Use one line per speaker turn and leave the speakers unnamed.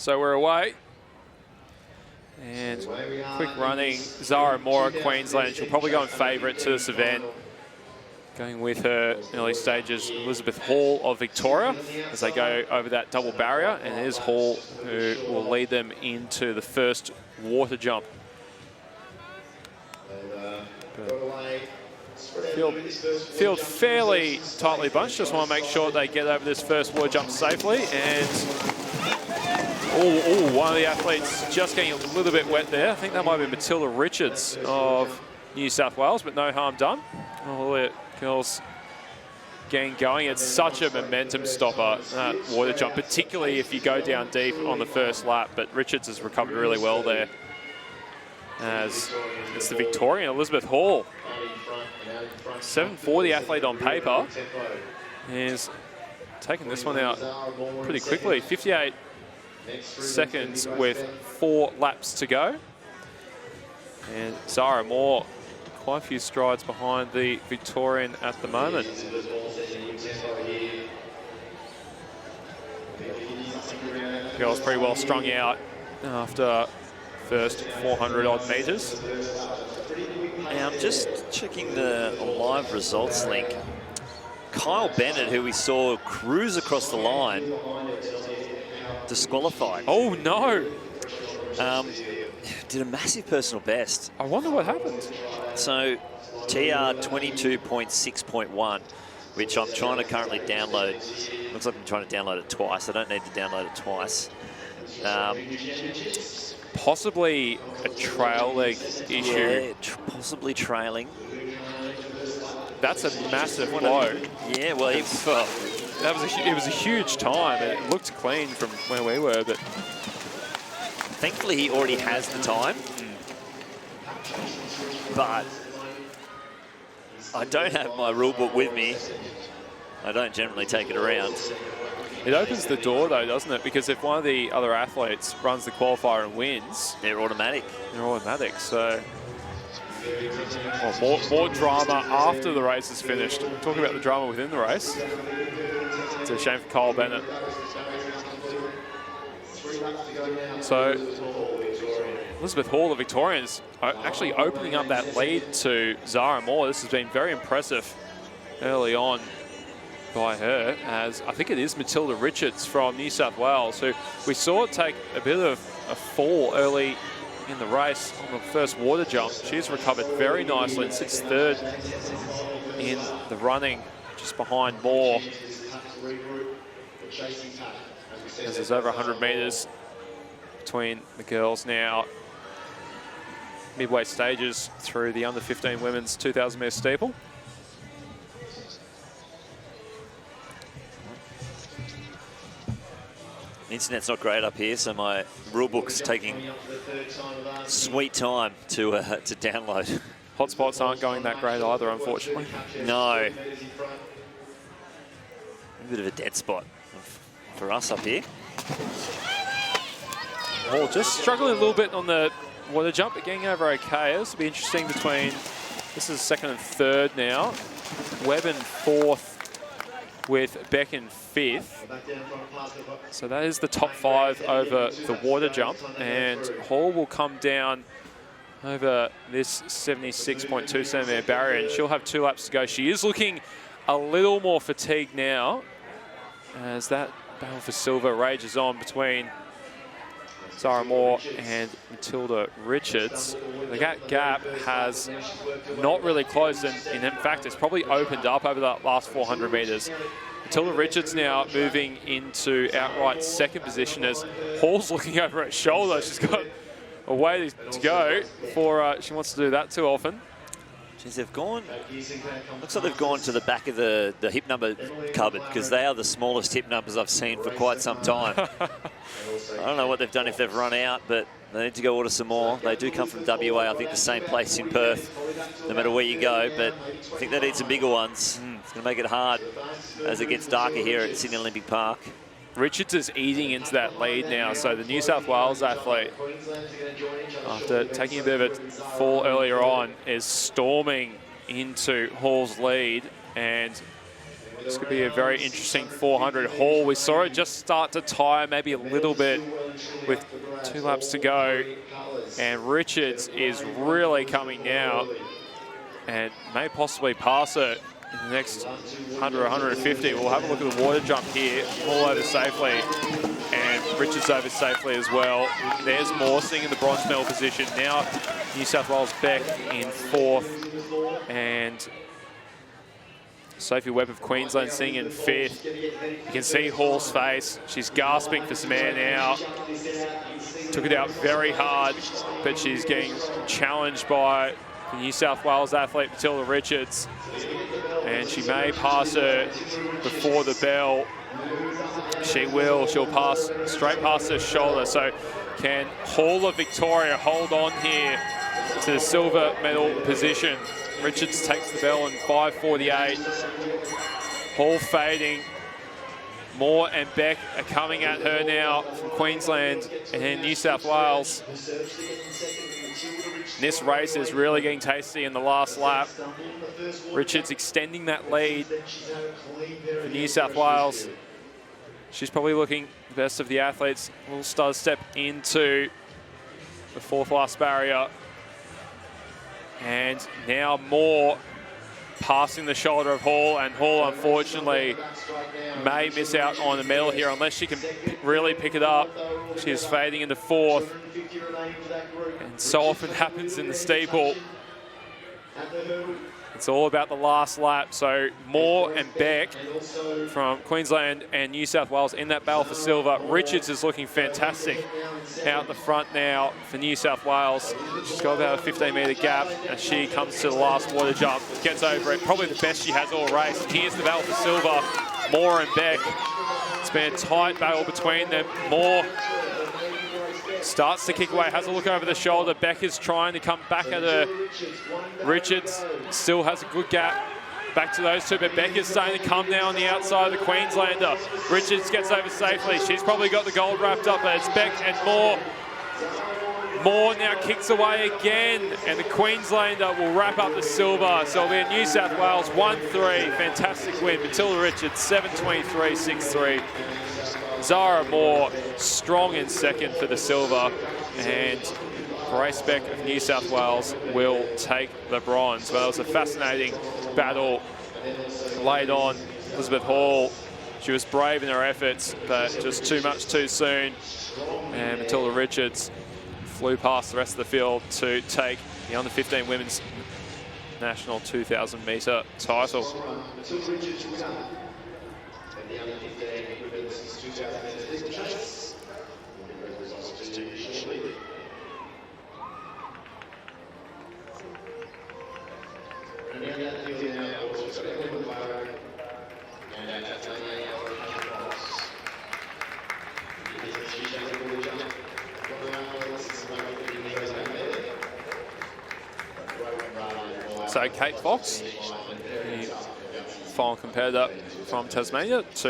So we're away. And quick running, Zara Moore, Queensland. She'll probably go in favourite to this event. Going with her early stages, Elizabeth Hall of Victoria, as they go over that double barrier. And it is Hall who will lead them into the first water jump. Field fairly tightly bunched. Just want to make sure they get over this first water jump safely. And one of the athletes just getting a little bit wet there. I think that might be Matilda Richards of New South Wales, but no harm done. All the girls getting going. It's such a momentum stopper, that water jump, particularly if you go down deep on the first lap. But Richards has recovered really well there. As it's the Victorian, Elizabeth Hall. 740 athlete on paper, is taking this one out pretty quickly. 58 seconds with 4 laps to go. And Zara Moore, quite a few strides behind the Victorian at the moment. Girls pretty well strung out after first 400 odd metres.
And I'm just checking the live results link. Kyle Bennett, who we saw cruise across the line, disqualified.
Oh no!
Did a massive personal best.
I wonder what happened.
So TR 22.6.1, which I'm trying to currently download. Looks like I'm trying to download it twice. I don't need to download it twice.
Possibly a trail leg issue.
Yeah, possibly trailing.
That's a massive blow.
Yeah, well, it
was a huge time. It looked clean from where we were, but
thankfully he already has the time. But I don't have my rule book with me. I don't generally take it around.
It opens the door, though, doesn't it? Because if one of the other athletes runs the qualifier and wins,
they're automatic.
They're automatic. So, well, more drama after the race is finished. Talking about the drama within the race. It's a shame for Kyle Bennett. So, Elizabeth Hall, the Victorians, are actually opening up that lead to Zara Moore. This has been very impressive early on by her, as I think it is Matilda Richards from New South Wales, who we saw take a bit of a fall early in the race on the first water jump. She's recovered very nicely and sits third in the running, just behind Moore. As there's over 100 metres between the girls now. Midway stages through the under 15 women's 2000m steeple.
The internet's not great up here, so my rule book's taking sweet time to download.
Hotspots aren't going that great either, unfortunately.
No. A bit of a dead spot for us up here.
Hall just struggling a little bit on the water jump, but getting over okay. This will be interesting between, this is second and third now. Webb in fourth, with Beck in fifth. So that is the top 5 over the water jump, and Hall will come down over this 76.2 centimetre barrier, and she'll have 2 laps to go. She is looking a little more fatigued now as that battle for silver rages on between Zara Moore and Matilda Richards. The gap has not really closed, and in fact, it's probably opened up over the last 400 metres. Matilda Richards now moving into outright second position as Hall's looking over her shoulder. She's got a way to go before she wants to do that too often.
Jeez, they've gone, looks like they've gone to the back of the hip number cupboard, because they are the smallest hip numbers I've seen for quite some time. I don't know what they've done if they've run out, but they need to go order some more. They do come from WA, I think the same place in Perth, no matter where you go, but I think they need some bigger ones. It's going to make it hard as it gets darker here at Sydney Olympic Park.
Richards is eating into that lead now, so the New South Wales athlete, after taking a bit of a fall earlier on, is storming into Hall's lead, and This could be a very interesting 400 haul. We saw it just start to tire maybe a little bit with 2 laps to go. And Richards is really coming now and may possibly pass it in the next 100 or 150. We'll have a look at the water jump here. All over safely. And Richards over safely as well. There's Moore sitting in the bronze medal position. Now New South Wales Beck in 4th. And Sophie Webb of Queensland sitting in 5th. You can see Hall's face. She's gasping for some air now. Took it out very hard, but she's getting challenged by the New South Wales athlete Matilda Richards. And she may pass her before the bell. She will. She'll pass straight past her shoulder. So can Hall of Victoria hold on here to the silver medal position? Richards takes the bell in 5:48. Hall fading. Moore and Beck are coming at her now from Queensland and then New South Wales. This race is really getting tasty in the last lap. Richards extending that lead for New South Wales. She's probably looking the best of the athletes. Will start to step into the 4th last barrier. And now Moore passing the shoulder of Hall, and Hall unfortunately may miss out on the medal here unless she can really pick it up. She is fading into 4th, and so often happens in the steeple. It's all about the last lap. So Moore and Beck from Queensland and New South Wales in that battle for silver. Richards is looking fantastic out the front now for New South Wales. She's got about a 15-metre gap as she comes to the last water jump, gets over it. Probably the best she has all race. Here's the battle for silver. Moore and Beck. It's been a tight battle between them. Moore starts to kick away, has a look over the shoulder. Beck is trying to come back at her. Richards still has a good gap back to those two, but Beck is starting to come now on the outside of the Queenslander. Richards gets over safely. She's probably got the gold wrapped up, but it's Beck and Moore. Moore now kicks away again, and the Queenslander will wrap up the silver. So it'll be a New South Wales 1-3. Fantastic win. Matilda Richards 7:23, 6-3. Zara Moore strong in 2nd for the silver, and Grace Beck of New South Wales will take the bronze. Well, it was a fascinating battle laid on. Elizabeth Hall, she was brave in her efforts, but just too much too soon. And Matilda Richards flew past the rest of the field to take the under-15 women's national 2000-metre title. So Kate Fox, the final competitor from Tasmania, to